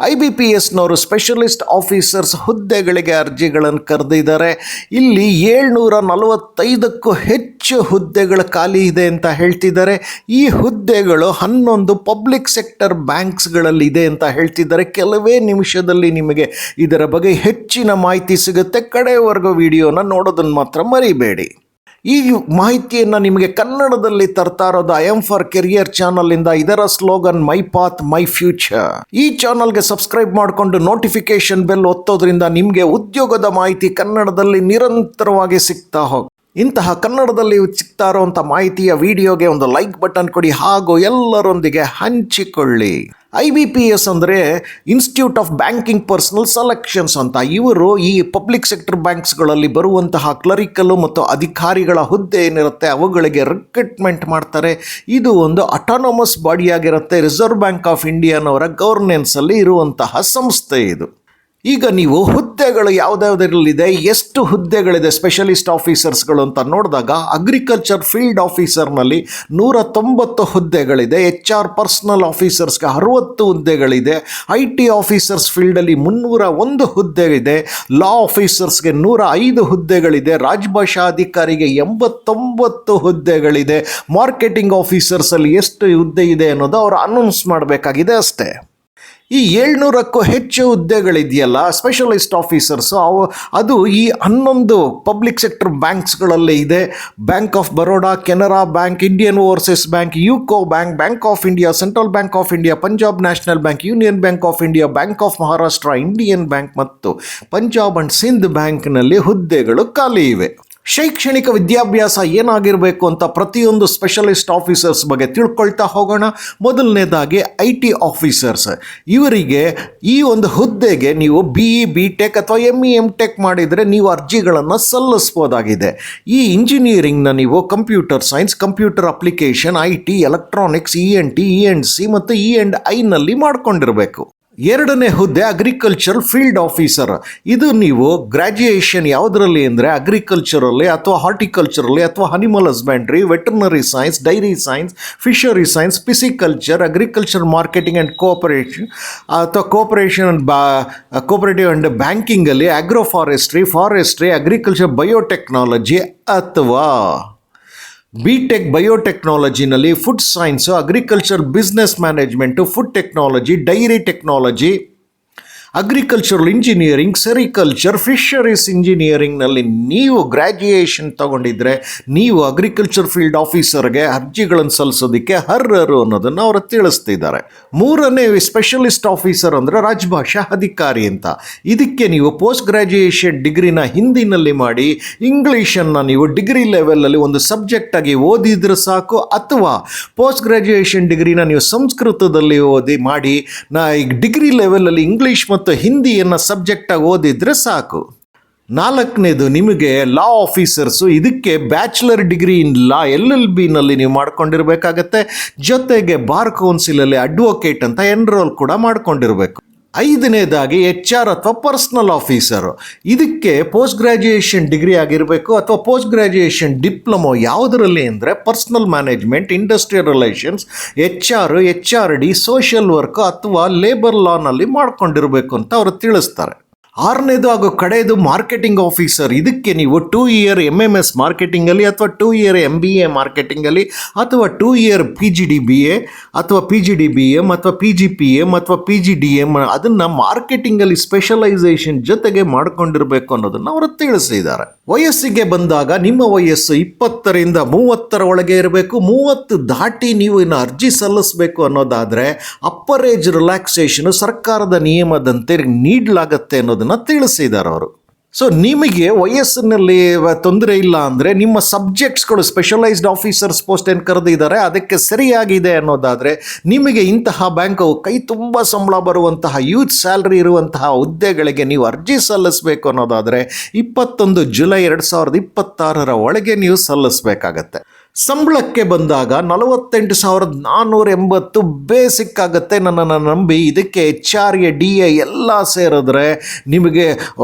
IBPSನವರು specialist officers ಹುದ್ದೆಗಳಿಗೆ ಅರ್ಜಿಗಳನ್ನು ಕರೆದಿದ್ದಾರೆ. ಇಲ್ಲಿ 745ಕ್ಕೂ ಹೆಚ್ಚು ಹುದ್ದೆಗಳು ಖಾಲಿ ಇದೆ ಅಂತ ಹೇಳ್ತಿದ್ದಾರೆ. ಈ ಹುದ್ದೆಗಳು 11 ಪಬ್ಲಿಕ್ ಸೆಕ್ಟರ್ ಬ್ಯಾಂಕ್ಸ್ಗಳಲ್ಲಿ ಇದೆ ಅಂತ ಹೇಳ್ತಿದ್ದಾರೆ. ಕೆಲವೇ ನಿಮಿಷದಲ್ಲಿ ನಿಮಗೆ ಇದರ ಬಗ್ಗೆ ಹೆಚ್ಚಿನ ಮಾಹಿತಿ ಸಿಗುತ್ತೆ. ಕಡೆಯವರೆಗೂ ವಿಡಿಯೋನ ನೋಡೋದನ್ನು ಮಾತ್ರ ಮರಿಬೇಡಿ. ಈ ಮಾಹಿತಿಯನ್ನು ನಿಮಗೆ ಕನ್ನಡದಲ್ಲಿ ತರ್ತಾ ಇರೋದು ಐ ಎಮ್ ಫಾರ್ ಕೆರಿಯರ್ ಚಾನಲಿಂದ. ಇದರ slogan my path my future. ಈ ಚಾನಲ್ಗೆ ಸಬ್ಸ್ಕ್ರೈಬ್ ಮಾಡಿಕೊಂಡು ನೋಟಿಫಿಕೇಶನ್ ಬೆಲ್ ಒತ್ತೋದ್ರಿಂದ ನಿಮಗೆ ಉದ್ಯೋಗದ ಮಾಹಿತಿ ಕನ್ನಡದಲ್ಲಿ ನಿರಂತರವಾಗಿ ಸಿಗ್ತಾ ಇಂತಹ ಕನ್ನಡದಲ್ಲಿ ಸಿಗ್ತಾ ಇರೋವಂಥ ಮಾಹಿತಿಯ ವಿಡಿಯೋಗೆ ಒಂದು ಲೈಕ್ ಬಟನ್ ಕೊಡಿ ಹಾಗೂ ಎಲ್ಲರೊಂದಿಗೆ ಹಂಚಿಕೊಳ್ಳಿ. IBPS ಅಂದರೆ institute of banking personal selections ಅಂತ. ಇವರು ಈ ಪಬ್ಲಿಕ್ ಸೆಕ್ಟರ್ ಬ್ಯಾಂಕ್ಸ್ಗಳಲ್ಲಿ ಬರುವಂತಹ ಕ್ಲರಿಕಲು ಮತ್ತು ಅಧಿಕಾರಿಗಳ ಹುದ್ದೆ ಏನಿರುತ್ತೆ ಅವುಗಳಿಗೆ ರಿಕ್ರೂಟ್ಮೆಂಟ್ ಮಾಡ್ತಾರೆ. ಇದು ಒಂದು ಅಟಾನಮಸ್ ಬಾಡಿಯಾಗಿರುತ್ತೆ. ರಿಸರ್ವ್ ಬ್ಯಾಂಕ್ ಆಫ್ ಇಂಡಿಯಾನವರ ಗವರ್ನೆನ್ಸಲ್ಲಿ ಇರುವಂತಹ ಸಂಸ್ಥೆ ಇದು. ಈಗ ನೀವು ಹುದ್ದೆಗಳು ಯಾವುದ್ಯಾವುದರಲ್ಲಿದೆ, ಎಷ್ಟು ಹುದ್ದೆಗಳಿದೆ ಸ್ಪೆಷಲಿಸ್ಟ್ ಆಫೀಸರ್ಸ್ಗಳು ಅಂತ ನೋಡಿದಾಗ ಅಗ್ರಿಕಲ್ಚರ್ ಫೀಲ್ಡ್ ಆಫೀಸರ್ನಲ್ಲಿ 190 ಹುದ್ದೆಗಳಿದೆ. HR ಪರ್ಸನಲ್ ಆಫೀಸರ್ಸ್ಗೆ 60 ಹುದ್ದೆಗಳಿದೆ. IT ಆಫೀಸರ್ಸ್ ಫೀಲ್ಡಲ್ಲಿ 301 ಹುದ್ದೆ ಇದೆ. ಲಾ ಆಫೀಸರ್ಸ್ಗೆ 105 ಹುದ್ದೆಗಳಿದೆ. ರಾಜಭಾಷಾ ಅಧಿಕಾರಿಗೆ 89 ಹುದ್ದೆಗಳಿದೆ. ಮಾರ್ಕೆಟಿಂಗ್ ಆಫೀಸರ್ಸಲ್ಲಿ ಎಷ್ಟು ಹುದ್ದೆ ಇದೆ ಅನ್ನೋದು ಅವರು ಅನೌನ್ಸ್ ಮಾಡಬೇಕಾಗಿದೆ ಅಷ್ಟೇ. ಈ 700ಕ್ಕೂ ಹೆಚ್ಚು ಹುದ್ದೆಗಳಿದೆಯಲ್ಲ ಸ್ಪೆಷಲಿಸ್ಟ್ ಆಫೀಸರ್ಸು, ಅದು ಈ 11 ಪಬ್ಲಿಕ್ ಸೆಕ್ಟರ್ ಬ್ಯಾಂಕ್ಸ್ಗಳಲ್ಲೇ ಇದೆ. Bank of Baroda, Canara bank, Indian overseas bank, UCO bank, bank of India, central bank of India, Punjab national bank, union bank of India, bank of Maharashtra, Indian bank ಮತ್ತು ಪಂಜಾಬ್ ಅಂಡ್ ಸಿಂಧ್ ಬ್ಯಾಂಕ್ನಲ್ಲಿ ಹುದ್ದೆಗಳು ಖಾಲಿ ಇವೆ. ಶೈಕ್ಷಣಿಕ ವಿದ್ಯಾಭ್ಯಾಸ ಏನಾಗಿರಬೇಕು ಅಂತ ಪ್ರತಿಯೊಂದು ಸ್ಪೆಷಲಿಸ್ಟ್ ಆಫೀಸರ್ಸ್ ಬಗ್ಗೆ ತಿಳ್ಕೊಳ್ತಾ ಹೋಗೋಣ. ಮೊದಲನೇದಾಗಿ IT ಆಫೀಸರ್ಸ್. ಇವರಿಗೆ ಈ ಒಂದು ಹುದ್ದೆಗೆ ನೀವು BE BTech ಅಥವಾ ME MTech ಮಾಡಿದರೆ ನೀವು ಅರ್ಜಿಗಳನ್ನು ಸಲ್ಲಿಸ್ಬೋದಾಗಿದೆ. ಈ ಇಂಜಿನಿಯರಿಂಗ್ನ ನೀವು computer science, computer application, IT, electronics, ENT, ENC ಮತ್ತು E&Iನಲ್ಲಿ ಮಾಡ್ಕೊಂಡಿರಬೇಕು. ಎರಡನೇ ಹುದ್ದೆ ಅಗ್ರಿಕಲ್ಚರ್ ಫೀಲ್ಡ್ ಆಫೀಸರ್. ಇದು ನೀವು ಗ್ರ್ಯಾಜುಯೇಷನ್ ಯಾವುದರಲ್ಲಿ ಅಂದರೆ ಅಗ್ರಿಕಲ್ಚರಲ್ಲಿ ಅಥವಾ ಹಾರ್ಟಿಕಲ್ಚರಲ್ಲಿ ಅಥವಾ animal husbandry, veterinary science, dairy science, fishery science, pisciculture, agriculture marketing and cooperation ಅಥವಾ ಕೋಆಪರೇಟಿವ್ ಆ್ಯಂಡ್ ಬ್ಯಾಂಕಿಂಗಲ್ಲಿ ಆಗ್ರೋ ಫಾರೆಸ್ಟ್ರಿ, ಅಗ್ರಿಕಲ್ಚರ್ ಬಯೋಟೆಕ್ನಾಲಜಿ ಅಥವಾ BTech ಬಯೋಟೆಕ್ನಾಲಜಿನಲ್ಲಿ food science, agriculture business management, food technology, dairy technology, agricultural engineering, sericulture, fisheries ಇಂಜಿನಿಯರಿಂಗ್ನಲ್ಲಿ ನೀವು graduation ತಗೊಂಡಿದ್ರೆ ನೀವು agriculture field ಆಫೀಸರ್ಗೆ ಅರ್ಜಿಗಳನ್ನು ಸಲ್ಲಿಸೋದಕ್ಕೆ ಅರ್ಹರು ಅನ್ನೋದನ್ನು ಅವರು ತಿಳಿಸ್ತಿದ್ದಾರೆ. ಮೂರನೇ ಸ್ಪೆಷಲಿಸ್ಟ್ ಆಫೀಸರ್ ಅಂದರೆ ರಾಜಭಾಷಾ ಅಧಿಕಾರಿ ಅಂತ. ಇದಕ್ಕೆ ನೀವು ಪೋಸ್ಟ್ ಗ್ರ್ಯಾಜುಯೇಷನ್ ಡಿಗ್ರಿನ ಹಿಂದಿನಲ್ಲಿ ಮಾಡಿ ಇಂಗ್ಲೀಷನ್ನು ನೀವು ಡಿಗ್ರಿ ಲೆವೆಲಲ್ಲಿ ಒಂದು ಸಬ್ಜೆಕ್ಟಾಗಿ ಓದಿದ್ರೆ ಸಾಕು, ಅಥವಾ ಪೋಸ್ಟ್ ಗ್ರ್ಯಾಜುಯೇಷನ್ ಡಿಗ್ರಿನ ನೀವು ಸಂಸ್ಕೃತದಲ್ಲಿ ಮಾಡಿ ಈಗ ಡಿಗ್ರಿ ಲೆವೆಲಲ್ಲಿ ಇಂಗ್ಲೀಷ್ ಮತ್ತು ಹಿಂದಿಯನ್ನು ಸಬ್ಜೆಕ್ಟಾಗಿ ಓದಿದ್ರೆ ಸಾಕು. ನಾಲ್ಕನೇದು ನಿಮಗೆ ಲಾ ಆಫೀಸರ್ಸು. ಇದಕ್ಕೆ ಬ್ಯಾಚುಲರ್ ಡಿಗ್ರಿ ಇನ್ ಲಾ LLBನಲ್ಲಿ ನೀವು ಮಾಡ್ಕೊಂಡಿರಬೇಕಾಗತ್ತೆ. ಜೊತೆಗೆ ಬಾರ್ ಕೌನ್ಸಿಲಲ್ಲಿ ಅಡ್ವೊಕೇಟ್ ಅಂತ ಎನ್ರೋಲ್ ಕೂಡ ಮಾಡ್ಕೊಂಡಿರಬೇಕು. ಐದನೇದಾಗಿ HR ಅಥವಾ ಪರ್ಸನಲ್ ಆಫೀಸರು. ಇದಕ್ಕೆ ಪೋಸ್ಟ್ ಗ್ರ್ಯಾಜುಯೇಷನ್ ಡಿಗ್ರಿ ಆಗಿರಬೇಕು ಅಥವಾ ಪೋಸ್ಟ್ ಗ್ರ್ಯಾಜುಯೇಷನ್ ಡಿಪ್ಲೊಮೊ ಯಾವುದರಲ್ಲಿ ಅಂದರೆ personal management, industrial relations, HR, HRD, social work ಅಥವಾ ಲೇಬರ್ ಲಾನಲ್ಲಿ ಮಾಡ್ಕೊಂಡಿರಬೇಕು ಅಂತ ಅವರು ತಿಳಿಸ್ತಾರೆ. ಆರನೇದು ಹಾಗೂ ಕಡೆಯದು ಮಾರ್ಕೆಟಿಂಗ್ ಆಫೀಸರ್. ಇದಕ್ಕೆ ನೀವು 2 ಇಯರ್ MMS ಮಾರ್ಕೆಟಿಂಗಲ್ಲಿ ಅಥವಾ 2 ಇಯರ್ MBA ಮಾರ್ಕೆಟಿಂಗಲ್ಲಿ ಅಥವಾ 2 ಇಯರ್ PGDBA ಅಥವಾ PGDBM ಅಥವಾ PGPM ಅಥವಾ PGDM ಅದನ್ನು ಮಾರ್ಕೆಟಿಂಗಲ್ಲಿ ಸ್ಪೆಷಲೈಸೇಷನ್ ಜೊತೆಗೆ ಮಾಡ್ಕೊಂಡಿರಬೇಕು ಅನ್ನೋದನ್ನು ಅವರು ತಿಳಿಸಿದ್ದಾರೆ. ವಯಸ್ಸಿಗೆ ಬಂದಾಗ ನಿಮ್ಮ ವಯಸ್ಸು 20ರಿಂದ 30ರ ಒಳಗೆ ಇರಬೇಕು. 30 ದಾಟಿ ನೀವು ಇನ್ನು ಅರ್ಜಿ ಸಲ್ಲಿಸಬೇಕು ಅನ್ನೋದಾದರೆ ಅಪ್ಪರ್ ಏಜ್ ರಿಲ್ಯಾಕ್ಸೇಷನ್ ಸರ್ಕಾರದ ನಿಯಮದಂತೆ ನೀಡಲಾಗತ್ತೆ ಅನ್ನೋದನ್ನು ತಿಳಿಸಿದ್ದಾರೆ ಅವರು. ಸೊ ನಿಮಗೆ ವಯಸ್ಸಿನಲ್ಲಿ ತೊಂದರೆ ಇಲ್ಲ ಅಂದರೆ ನಿಮ್ಮ ಸಬ್ಜೆಕ್ಟ್ಸ್ಗಳು ಸ್ಪೆಷಲೈಸ್ಡ್ ಆಫೀಸರ್ಸ್ ಪೋಸ್ಟ್ ಏನು ಕರೆದಿದ್ದಾರೆ ಅದಕ್ಕೆ ಸರಿಯಾಗಿದೆ ಅನ್ನೋದಾದರೆ ನಿಮಗೆ ಇಂತಹ ಬ್ಯಾಂಕು ಕೈ ತುಂಬ ಸಂಬಳ ಬರುವಂತಹ ಯೂತ್ ಸ್ಯಾಲ್ರಿ ಇರುವಂತಹ ಹುದ್ದೆಗಳಿಗೆ ನೀವು ಅರ್ಜಿ ಸಲ್ಲಿಸಬೇಕು ಅನ್ನೋದಾದರೆ 21 ಜುಲೈ 2026 ಒಳಗೆ ನೀವು ಸಲ್ಲಿಸಬೇಕಾಗತ್ತೆ. ಸಂಬಳಕ್ಕೆ ಬಂದಾಗ 48,480 ಬೇಸಿಕ್ ಆಗುತ್ತೆ. ನನ್ನನ್ನು ನಂಬಿ ಇದಕ್ಕೆ HRA DA ಎಲ್ಲ ಸೇರಿದ್ರೆ ನಿಮಗೆ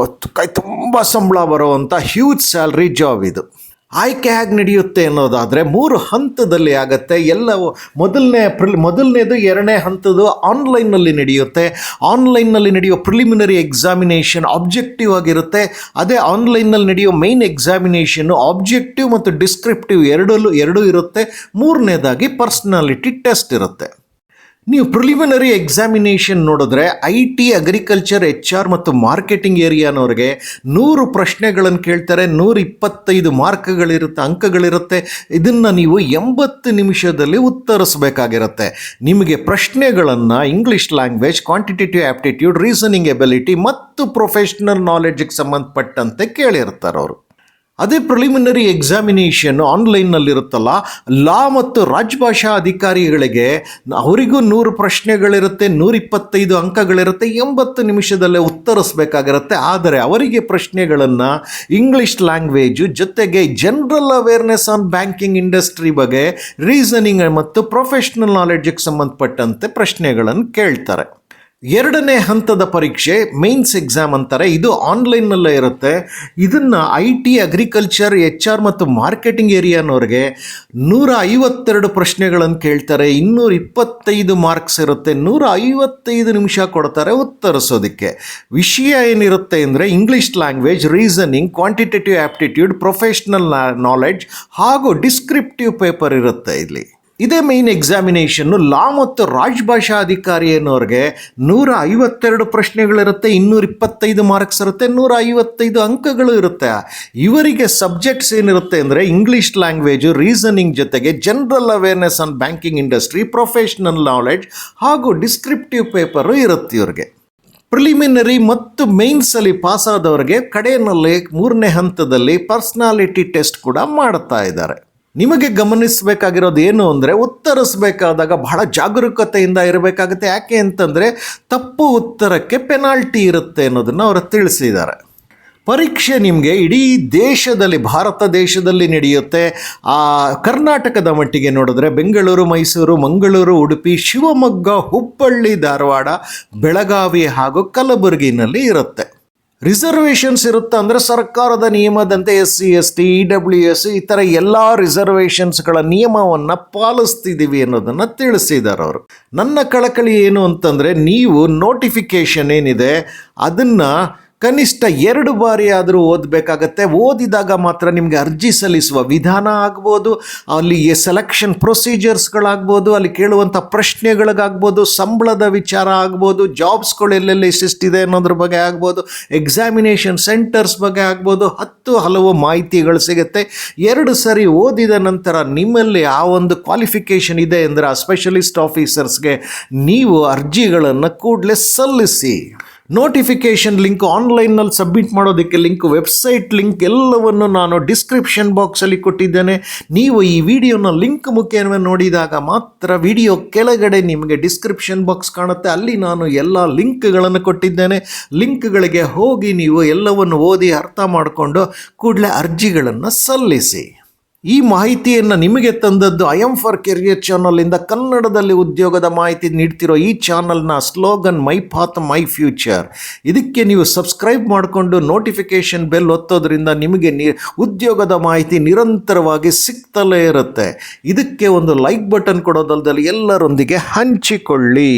ಕೈ ತುಂಬ ಸಂಬಳ ಬರುವಂಥ ಹ್ಯೂಜ್ ಸ್ಯಾಲ್ರಿ ಜಾಬ್ ಇದು. ಆಯ್ಕೆ ಹೇಗೆ ನಡೆಯುತ್ತೆ ಅನ್ನೋದಾದರೆ 3 ಹಂತದಲ್ಲಿ ಆಗುತ್ತೆ. ಎಲ್ಲವೂ ಮೊದಲನೇದು 2ನೇ ಹಂತದ್ದು ಆನ್ಲೈನ್ನಲ್ಲಿ ನಡೆಯುತ್ತೆ. ಆನ್ಲೈನ್ನಲ್ಲಿ ನಡೆಯುವ ಪ್ರಿಲಿಮಿನರಿ ಎಕ್ಸಾಮಿನೇಷನ್ ಆಬ್ಜೆಕ್ಟಿವ್ ಆಗಿರುತ್ತೆ. ಅದೇ ಆನ್ಲೈನ್ನಲ್ಲಿ ನಡೆಯುವ ಮೈನ್ ಎಕ್ಸಾಮಿನೇಷನ್ನು ಆಬ್ಜೆಕ್ಟಿವ್ ಮತ್ತು ಡಿಸ್ಕ್ರಿಪ್ಟಿವ್ ಎರಡೂ ಇರುತ್ತೆ. 3ನೇದಾಗಿ ಪರ್ಸನಾಲಿಟಿ ಟೆಸ್ಟ್ ಇರುತ್ತೆ. ನೀವು ಪ್ರಿಲಿಮಿನರಿ ಎಕ್ಸಾಮಿನೇಷನ್ ನೋಡಿದ್ರೆ IT, ಅಗ್ರಿಕಲ್ಚರ್, HR ಮತ್ತು ಮಾರ್ಕೆಟಿಂಗ್ ಏರಿಯಾನವ್ರಿಗೆ 100 ಪ್ರಶ್ನೆಗಳನ್ನು ಕೇಳ್ತಾರೆ. 125 ಮಾರ್ಕ್ಗಳಿರುತ್ತೆ, ಅಂಕಗಳಿರುತ್ತೆ. ಇದನ್ನು ನೀವು 80 ನಿಮಿಷದಲ್ಲಿ ಉತ್ತರಿಸಬೇಕಾಗಿರುತ್ತೆ. ನಿಮಗೆ ಪ್ರಶ್ನೆಗಳನ್ನು English language, quantitative aptitude, reasoning ability ಮತ್ತು ಪ್ರೊಫೆಷ್ನಲ್ ನಾಲೆಡ್ಜಿಗೆ ಸಂಬಂಧಪಟ್ಟಂತೆ ಕೇಳಿರ್ತಾರೆ ಅವರು. ಅದೇ ಪ್ರಿಲಿಮಿನರಿ ಎಕ್ಸಾಮಿನೇಷನ್ ಆನ್ಲೈನ್ನಲ್ಲಿರುತ್ತಲ್ಲ, ಲಾ ಮತ್ತು ರಾಜಭಾಷಾ ಅಧಿಕಾರಿಗಳಿಗೆ ಅವರಿಗೂ 100 ಪ್ರಶ್ನೆಗಳಿರುತ್ತೆ, 125 ಅಂಕಗಳಿರುತ್ತೆ, 80 ನಿಮಿಷದಲ್ಲೇ ಉತ್ತರಿಸಬೇಕಾಗಿರುತ್ತೆ. ಆದರೆ ಅವರಿಗೆ ಪ್ರಶ್ನೆಗಳನ್ನು ಇಂಗ್ಲೀಷ್ ಲ್ಯಾಂಗ್ವೇಜು ಜೊತೆಗೆ general awareness on banking industry ಬಗ್ಗೆ, ರೀಸನಿಂಗ್ ಮತ್ತು ಪ್ರೊಫೆಷ್ನಲ್ ನಾಲೆಡ್ಜಿಗೆ ಸಂಬಂಧಪಟ್ಟಂತೆ ಪ್ರಶ್ನೆಗಳನ್ನು ಕೇಳ್ತಾರೆ. 2ನೇ ಹಂತದ ಪರೀಕ್ಷೆ ಮೇನ್ಸ್ ಎಕ್ಸಾಮ್ ಅಂತಾರೆ. ಇದು ಆನ್ಲೈನ್ನಲ್ಲೇ ಇರುತ್ತೆ. ಇದನ್ನು IT, ಅಗ್ರಿಕಲ್ಚರ್, HR ಮತ್ತು ಮಾರ್ಕೆಟಿಂಗ್ ಏರಿಯಾನವ್ರಿಗೆ 152 ಪ್ರಶ್ನೆಗಳನ್ನು ಕೇಳ್ತಾರೆ. 225 ಮಾರ್ಕ್ಸ್ ಇರುತ್ತೆ. 155 ನಿಮಿಷ ಕೊಡ್ತಾರೆ ಉತ್ತರಿಸೋದಕ್ಕೆ. ವಿಷಯ ಏನಿರುತ್ತೆ ಅಂದರೆ English language, reasoning, quantitative aptitude, professional knowledge ಹಾಗೂ ಡಿಸ್ಕ್ರಿಪ್ಟಿವ್ ಪೇಪರ್ ಇರುತ್ತೆ ಇಲ್ಲಿ. ಇದೇ ಮೈನ್ ಎಕ್ಸಾಮಿನೇಷನ್ನು ಲಾ ಮತ್ತು ರಾಜಭಾಷಾ ಅಧಿಕಾರಿ ಅನ್ನೋರಿಗೆ 152 ಪ್ರಶ್ನೆಗಳಿರುತ್ತೆ, 225 ಮಾರ್ಕ್ಸ್ ಇರುತ್ತೆ, 155 ಅಂಕಗಳು ಇರುತ್ತೆ. ಇವರಿಗೆ ಸಬ್ಜೆಕ್ಟ್ಸ್ ಏನಿರುತ್ತೆ ಅಂದರೆ ಇಂಗ್ಲೀಷ್ ಲ್ಯಾಂಗ್ವೇಜು, ರೀಸನಿಂಗ್ ಜೊತೆಗೆ general awareness on banking industry, professional knowledge ಹಾಗೂ ಡಿಸ್ಕ್ರಿಪ್ಟಿವ್ ಪೇಪರು ಇರುತ್ತೆ ಇವ್ರಿಗೆ. ಪ್ರಿಲಿಮಿನರಿ ಮತ್ತು ಮೇನ್ಸಲ್ಲಿ ಪಾಸಾದವರಿಗೆ ಕಡೆಯಲ್ಲಿ 3ನೇ ಹಂತದಲ್ಲಿ ಪರ್ಸ್ನಾಲಿಟಿ ಟೆಸ್ಟ್ ಕೂಡ ಮಾಡ್ತಾ ಇದ್ದಾರೆ. ನಿಮಗೆ ಗಮನಿಸಬೇಕಾಗಿರೋದು ಏನು ಅಂದರೆ ಉತ್ತರಿಸಬೇಕಾದಾಗ ಬಹಳ ಜಾಗರೂಕತೆಯಿಂದ ಇರಬೇಕಾಗುತ್ತೆ. ಯಾಕೆ ಅಂತಂದರೆ ತಪ್ಪು ಉತ್ತರಕ್ಕೆ ಪೆನಾಲ್ಟಿ ಇರುತ್ತೆ ಅನ್ನೋದನ್ನು ಅವರು ತಿಳಿಸಿದ್ದಾರೆ. ಪರೀಕ್ಷೆ ನಿಮಗೆ ಇಡೀ ದೇಶದಲ್ಲಿ, ಭಾರತ ದೇಶದಲ್ಲಿ ನಡೆಯುತ್ತೆ. ಕರ್ನಾಟಕದ ಮಟ್ಟಿಗೆ ನೋಡಿದ್ರೆ ಬೆಂಗಳೂರು, ಮೈಸೂರು, ಮಂಗಳೂರು, ಉಡುಪಿ, ಶಿವಮೊಗ್ಗ, ಹುಬ್ಬಳ್ಳಿ, ಧಾರವಾಡ, ಬೆಳಗಾವಿ ಹಾಗೂ ಕಲಬುರಗಿನಲ್ಲಿ ಇರುತ್ತೆ. ರಿಸರ್ವೇಷನ್ಸ್ ಇರುತ್ತೆ ಅಂದರೆ ಸರ್ಕಾರದ ನಿಯಮದಂತೆ SC, ST, EWS ಈ ಥರ ಎಲ್ಲ ರಿಸರ್ವೇಷನ್ಸ್ಗಳ ನಿಯಮವನ್ನು ಪಾಲಿಸ್ತಿದ್ದೀವಿ ಅನ್ನೋದನ್ನು ತಿಳಿಸಿದ್ದಾರೆ ಅವರು. ನನ್ನ ಕಳಕಳಿ ಏನು ಅಂತಂದರೆ ನೀವು ನೋಟಿಫಿಕೇಷನ್ ಏನಿದೆ ಅದನ್ನು ಕನಿಷ್ಠ 2 ಬಾರಿ ಆದರೂ ಓದಬೇಕಾಗತ್ತೆ. ಓದಿದಾಗ ಮಾತ್ರ ನಿಮಗೆ ಅರ್ಜಿ ಸಲ್ಲಿಸುವ ವಿಧಾನ ಆಗ್ಬೋದು, ಅಲ್ಲಿ ಸೆಲೆಕ್ಷನ್ ಪ್ರೊಸೀಜರ್ಸ್ಗಳಾಗ್ಬೋದು, ಅಲ್ಲಿ ಕೇಳುವಂಥ ಪ್ರಶ್ನೆಗಳಿಗಾಗ್ಬೋದು, ಸಂಬಳದ ವಿಚಾರ ಆಗ್ಬೋದು, ಜಾಬ್ಸ್ಗಳು ಎಲ್ಲೆಲ್ಲಿ ಎಷ್ಟಿದೆ ಅನ್ನೋದ್ರ ಬಗ್ಗೆ ಆಗ್ಬೋದು, ಎಕ್ಸಾಮಿನೇಷನ್ ಸೆಂಟರ್ಸ್ ಬಗ್ಗೆ ಆಗ್ಬೋದು, ಹಲವು ಮಾಹಿತಿಗಳು ಸಿಗುತ್ತೆ. 2 ಸರಿ ಓದಿದ ನಂತರ ನಿಮ್ಮಲ್ಲಿ ಆ ಒಂದು ಕ್ವಾಲಿಫಿಕೇಷನ್ ಇದೆ ಅಂದರೆ ಆ ಸ್ಪೆಷಲಿಸ್ಟ್ ಆಫೀಸರ್ಸ್ಗೆ ನೀವು ಅರ್ಜಿಗಳನ್ನು ಕೂಡಲೇ ಸಲ್ಲಿಸಿ. ನೋಟಿಫಿಕೇಷನ್ ಲಿಂಕ್, ಆನ್ಲೈನ್ನಲ್ಲಿ ಸಬ್ಮಿಟ್ ಮಾಡೋದಕ್ಕೆ ಲಿಂಕ್, ವೆಬ್ಸೈಟ್ ಲಿಂಕ್ ಎಲ್ಲವನ್ನು ನಾನು ಡಿಸ್ಕ್ರಿಪ್ಷನ್ ಬಾಕ್ಸಲ್ಲಿ ಕೊಟ್ಟಿದ್ದೇನೆ. ನೀವು ಈ ವಿಡಿಯೋನ ಲಿಂಕ್ ಮುಖೇನ ನೋಡಿದಾಗ ಮಾತ್ರ ವಿಡಿಯೋ ಕೆಳಗಡೆ ನಿಮಗೆ ಡಿಸ್ಕ್ರಿಪ್ಷನ್ ಬಾಕ್ಸ್ ಕಾಣುತ್ತೆ. ಅಲ್ಲಿ ನಾನು ಎಲ್ಲ ಲಿಂಕ್ಗಳನ್ನು ಕೊಟ್ಟಿದ್ದೇನೆ. ಲಿಂಕ್ಗಳಿಗೆ ಹೋಗಿ ನೀವು ಎಲ್ಲವನ್ನು ಓದಿ ಅರ್ಥ ಮಾಡಿಕೊಂಡು ಕೂಡಲೇ ಅರ್ಜಿಗಳನ್ನು ಸಲ್ಲಿಸಿ. ಈ ಮಾಹಿತಿಯನ್ನು ನಿಮಗೆ ತಂದದ್ದು IM for Career ಚಾನಲಿಂದ ಕನ್ನಡದಲ್ಲಿ ಉದ್ಯೋಗದ ಮಾಹಿತಿ ನೀಡ್ತಿರೋ ಈ ಚಾನಲ್ನ slogan my path my future. ಇದಕ್ಕೆ ನೀವು ಸಬ್ಸ್ಕ್ರೈಬ್ ಮಾಡಿಕೊಂಡು ನೋಟಿಫಿಕೇಷನ್ ಬೆಲ್ ಒತ್ತೋದ್ರಿಂದ ನಿಮಗೆ ಉದ್ಯೋಗದ ಮಾಹಿತಿ ನಿರಂತರವಾಗಿ ಸಿಗ್ತಲೇ ಇರುತ್ತೆ. ಇದಕ್ಕೆ ಒಂದು ಲೈಕ್ ಬಟನ್ ಕೊಡೋದಲ್ಲದೆ ಎಲ್ಲರೊಂದಿಗೆ ಹಂಚಿಕೊಳ್ಳಿ.